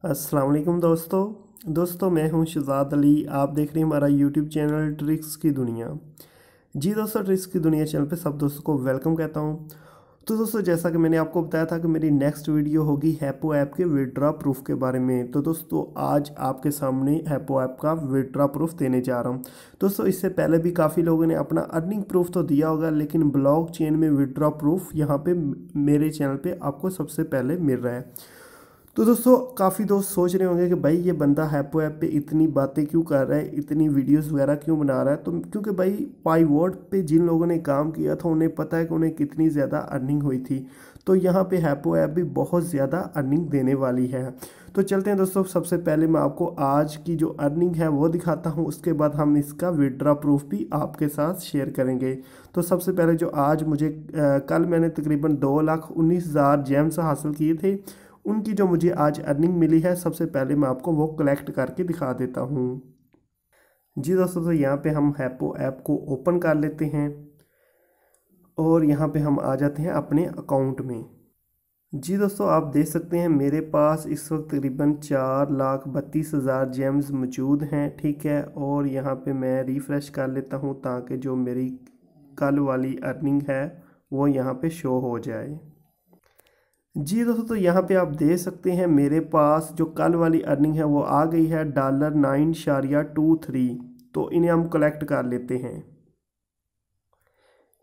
अस्सलाम वालेकुम दोस्तों मैं हूं शहजाद अली। आप देख रहे हैं हमारा यूट्यूब चैनल ट्रिक्स की दुनिया। जी दोस्तों, ट्रिक्स की दुनिया चैनल पे सब दोस्तों को वेलकम कहता हूं। तो दोस्तों, जैसा कि मैंने आपको बताया था कि मेरी नेक्स्ट वीडियो होगी हैप्पो ऐप के विड्रॉ प्रूफ के बारे में। तो दोस्तों, आज आपके सामने हैप्पो ऐप का विड्रॉ प्रूफ देने जा रहा हूं। दोस्तों, इससे पहले भी काफ़ी लोगों ने अपना अर्निंग प्रूफ तो दिया होगा, लेकिन ब्लॉक चेन में विड्रॉ प्रूफ यहाँ पे मेरे चैनल पे आपको सबसे पहले मिल रहा है। तो दोस्तों, काफ़ी दोस्त सोच रहे होंगे कि भाई ये बंदा हैप्पो ऐप पे इतनी बातें क्यों कर रहा है, इतनी वीडियोस वगैरह क्यों बना रहा है। तो क्योंकि भाई पाईवॉट पे जिन लोगों ने काम किया था उन्हें पता है कि उन्हें कितनी ज़्यादा अर्निंग हुई थी। तो यहाँ पे हैप्पो ऐप भी बहुत ज़्यादा अर्निंग देने वाली है। तो चलते हैं दोस्तों, सबसे पहले मैं आपको आज की जो अर्निंग है वो दिखाता हूँ, उसके बाद हम इसका विड्रॉ प्रूफ भी आपके साथ शेयर करेंगे। तो सबसे पहले जो आज मुझे कल मैंने तकरीबन 2,19,000 जेम्स हासिल किए थे, उनकी जो मुझे आज अर्निंग मिली है, सबसे पहले मैं आपको वो कलेक्ट करके दिखा देता हूँ। जी दोस्तों, तो यहाँ पे हम हैप्पो ऐप को ओपन कर लेते हैं और यहाँ पे हम आ जाते हैं अपने अकाउंट में। जी दोस्तों, आप देख सकते हैं मेरे पास इस वक्त तकरीबन 4,32,000 जेम्स मौजूद हैं, ठीक है। और यहाँ पे मैं रिफ़्रेश कर लेता हूँ ताकि जो मेरी कल वाली अर्निंग है वो यहाँ पे शो हो जाए। जी दोस्तों, तो यहाँ पे आप देख सकते हैं मेरे पास जो कल वाली अर्निंग है वो आ गई है $9.23। तो इन्हें हम कलेक्ट कर लेते हैं,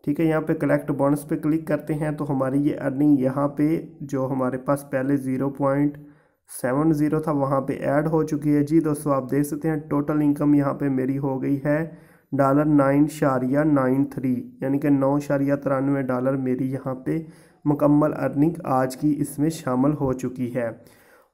ठीक है। यहाँ पे कलेक्ट बोनस पे क्लिक करते हैं तो हमारी ये अर्निंग यहाँ पे जो हमारे पास पहले 0.70 था वहाँ पे ऐड हो चुकी है। जी दोस्तों, आप देख सकते हैं टोटल इनकम यहाँ पे मेरी हो गई है $9.93, यानी कि $9.93 मेरी यहाँ पे मुकम्मल अर्निंग आज की इसमें शामिल हो चुकी है।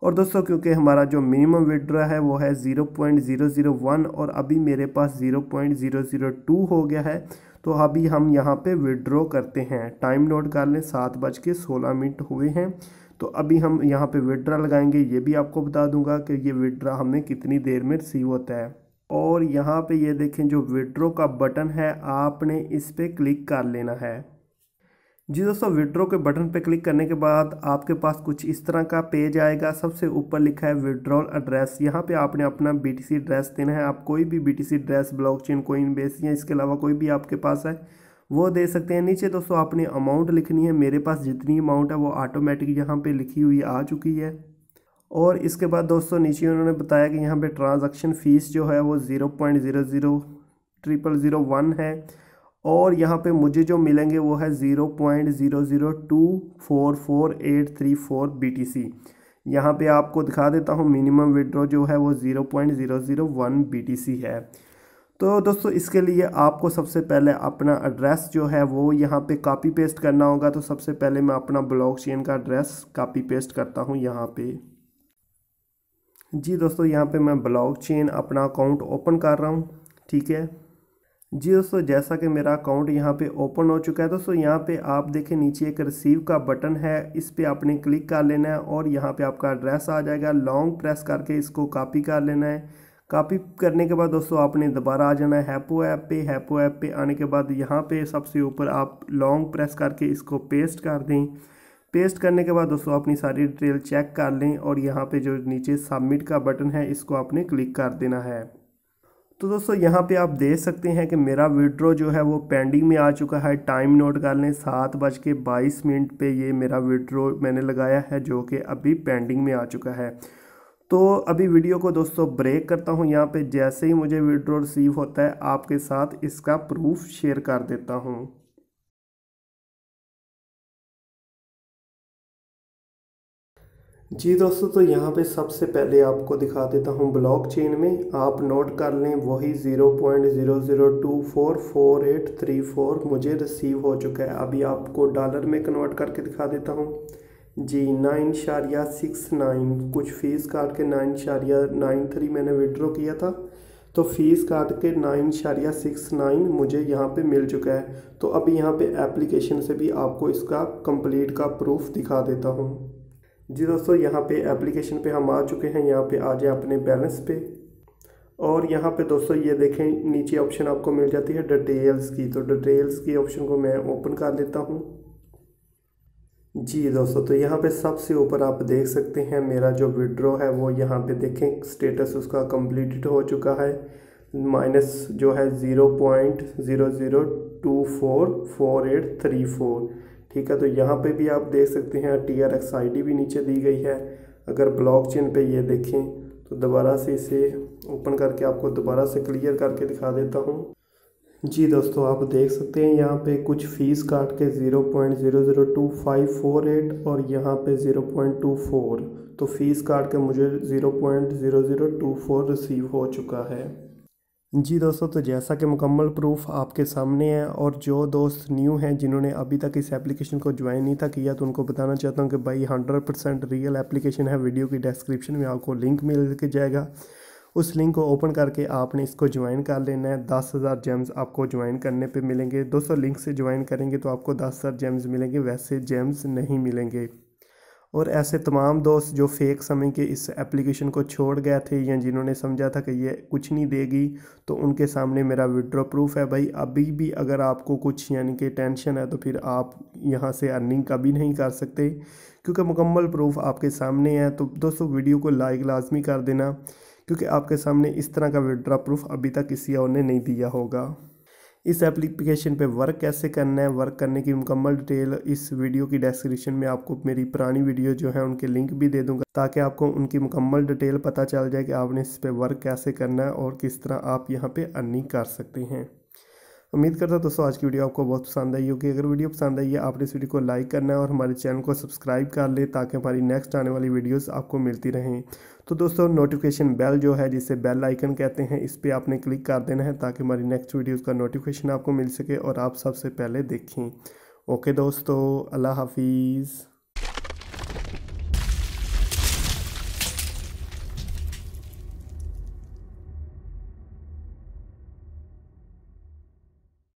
और दोस्तों, क्योंकि हमारा जो मिनिमम विड्रॉ है वो है 0.001 और अभी मेरे पास 0.002 हो गया है, तो अभी हम यहाँ पे विड्रॉ करते हैं। टाइम नोट कर लें, 7:16 हुए हैं। तो अभी हम यहाँ पे विड्रॉ लगाएंगे। ये भी आपको बता दूंगा कि ये विड्रॉ हमें कितनी देर में रिसीव होता है। और यहाँ पे ये देखें, जो विड्रॉ का बटन है आपने इस पर क्लिक कर लेना है। जी दोस्तों, विड्रॉ के बटन पर क्लिक करने के बाद आपके पास कुछ इस तरह का पेज आएगा। सबसे ऊपर लिखा है विड्रॉल एड्रेस। यहाँ पे आपने अपना BTC एड्रेस देना है। आप कोई भी BTC एड्रेस ब्लॉकचेन कोइनबेस या इसके अलावा कोई भी आपके पास है वो दे सकते हैं। नीचे दोस्तों आपने अमाउंट लिखनी है। मेरे पास जितनी अमाउंट है वो ऑटोमेटिक यहाँ पे लिखी हुई आ चुकी है। और इसके बाद दोस्तों नीचे उन्होंने बताया कि यहाँ पे ट्रांजैक्शन फ़ीस जो है वो 0.00001 है। और यहाँ पे मुझे जो मिलेंगे वो है 0.00244,834 BTC। यहाँ पे आपको दिखा देता हूँ मिनिमम विड्रॉ जो है वो 0.001 BTC है। तो दोस्तों, इसके लिए आपको सबसे पहले अपना एड्रेस जो है वो यहाँ पे कॉपी पेस्ट करना होगा। तो सबसे पहले मैं अपना ब्लॉकचेन का एड्रेस कॉपी पेस्ट करता हूँ यहाँ पे। जी दोस्तों, यहाँ पे मैं ब्लॉकचेन अपना अकाउंट ओपन कर रहा हूँ, ठीक है। जी दोस्तों, जैसा कि मेरा अकाउंट यहाँ पे ओपन हो चुका है। दोस्तों, यहाँ पे आप देखें नीचे एक रिसीव का बटन है, इस पे आपने क्लिक कर लेना है और यहाँ पे आपका एड्रेस आ जाएगा। लॉन्ग प्रेस करके इसको कॉपी कर लेना है। कॉपी करने के बाद दोस्तों आपने दोबारा आ जाना है हैप्पो ऐप पे। हैप्पो ऐप पे आने के बाद यहाँ पे सबसे ऊपर आप लॉन्ग प्रेस करके इसको पेस्ट कर दें। पेस्ट करने के बाद दोस्तों अपनी सारी डिटेल चेक कर लें और यहाँ पे जो नीचे सबमिट का बटन है इसको आपने क्लिक कर देना है। तो दोस्तों, यहाँ पे आप देख सकते हैं कि मेरा विड्रॉ जो है वो पेंडिंग में आ चुका है। टाइम नोट कर लें, 7:22 पे ये मेरा विड्रॉ मैंने लगाया है जो कि अभी पेंडिंग में आ चुका है। तो अभी वीडियो को दोस्तों ब्रेक करता हूँ। यहाँ पे जैसे ही मुझे विड्रॉ रिसीव होता है आपके साथ इसका प्रूफ शेयर कर देता हूँ। जी दोस्तों, तो यहाँ पे सबसे पहले आपको दिखा देता हूँ ब्लॉकचेन में। आप नोट कर लें, वही 0.00244,834 मुझे रिसीव हो चुका है। अभी आपको डॉलर में कन्वर्ट करके दिखा देता हूँ। जी 9.69 कुछ फ़ीस काट के 9.93 मैंने विड्रॉ किया था, तो फ़ीस काट के 9.69 मुझे यहाँ पे मिल चुका है। तो अभी यहाँ पे एप्लीकेशन से भी आपको इसका कंप्लीट का प्रूफ दिखा देता हूँ। जी दोस्तों, यहाँ पे एप्लीकेशन पे हम आ चुके हैं। यहाँ पे आ जाए अपने बैलेंस पे और यहाँ पे दोस्तों ये देखें नीचे ऑप्शन आपको मिल जाती है डिटेल्स की। तो डिटेल्स की ऑप्शन को मैं ओपन कर लेता हूँ। जी दोस्तों, तो यहाँ पे सबसे ऊपर आप देख सकते हैं मेरा जो विड्रॉ है वो यहाँ पे देखें स्टेटस उसका कंप्लीटेड हो चुका है। माइनस जो है 0.00244834। ठीक है, तो यहाँ पे भी आप देख सकते हैं TRX ID भी नीचे दी गई है। अगर ब्लॉकचेन पे ये देखें तो दोबारा से इसे ओपन करके आपको दोबारा से क्लियर करके दिखा देता हूँ। जी दोस्तों, आप देख सकते हैं यहाँ पे कुछ फ़ीस काट के 0.002548 और यहाँ पे 0.24, तो फ़ीस काट के मुझे 0.0024 रिसीव हो चुका है। जी दोस्तों, तो जैसा कि मुकम्मल प्रूफ आपके सामने है, और जो दोस्त न्यू हैं जिन्होंने अभी तक इस एप्लीकेशन को ज्वाइन नहीं था किया, तो उनको बताना चाहता हूँ कि भाई 100% रियल एप्लीकेशन है। वीडियो की डिस्क्रिप्शन में आपको लिंक मिल के जाएगा, उस लिंक को ओपन करके आपने इसको ज्वाइन कर लेना है। 10,000 जेम्स आपको ज्वाइन करने पे मिलेंगे। दोस्तों, लिंक से ज्वाइन करेंगे तो आपको 10,000 जेम्स मिलेंगे, वैसे जेम्स नहीं मिलेंगे। और ऐसे तमाम दोस्त जो फेक समय के इस एप्लीकेशन को छोड़ गए थे या जिन्होंने समझा था कि ये कुछ नहीं देगी, तो उनके सामने मेरा विड्रॉ प्रूफ है। भाई अभी भी अगर आपको कुछ यानी कि टेंशन है तो फिर आप यहाँ से अर्निंग कभी नहीं कर सकते, क्योंकि मुकम्मल प्रूफ आपके सामने है। तो दोस्तों, वीडियो को लाइक लाजमी कर देना, क्योंकि आपके सामने इस तरह का विड्रॉ प्रूफ अभी तक किसी और ने नहीं दिया होगा। इस एप्लीकेशन पे वर्क कैसे करना है, वर्क करने की मुकम्मल डिटेल इस वीडियो की डिस्क्रिप्शन में आपको मेरी पुरानी वीडियो जो है उनके लिंक भी दे दूंगा, ताकि आपको उनकी मुकम्मल डिटेल पता चल जाए कि आपने इस पे वर्क कैसे करना है और किस तरह आप यहाँ पे अर्निंग कर सकते हैं। उम्मीद करता हूँ दोस्तों आज की वीडियो आपको बहुत पसंद आई होगी। अगर वीडियो पसंद आई है आपने इस वीडियो को लाइक करना है और हमारे चैनल को सब्सक्राइब कर ले, ताकि हमारी नेक्स्ट आने वाली वीडियोस आपको मिलती रहें। तो दोस्तों, नोटिफिकेशन बेल जो है, जिसे बेल आइकन कहते हैं, इस पर आपने क्लिक कर देना है ताकि हमारी नेक्स्ट वीडियोज़ का नोटिफिकेशन आपको मिल सके और आप सबसे पहले देखें। ओके दोस्तों, अल्लाह हाफिज़।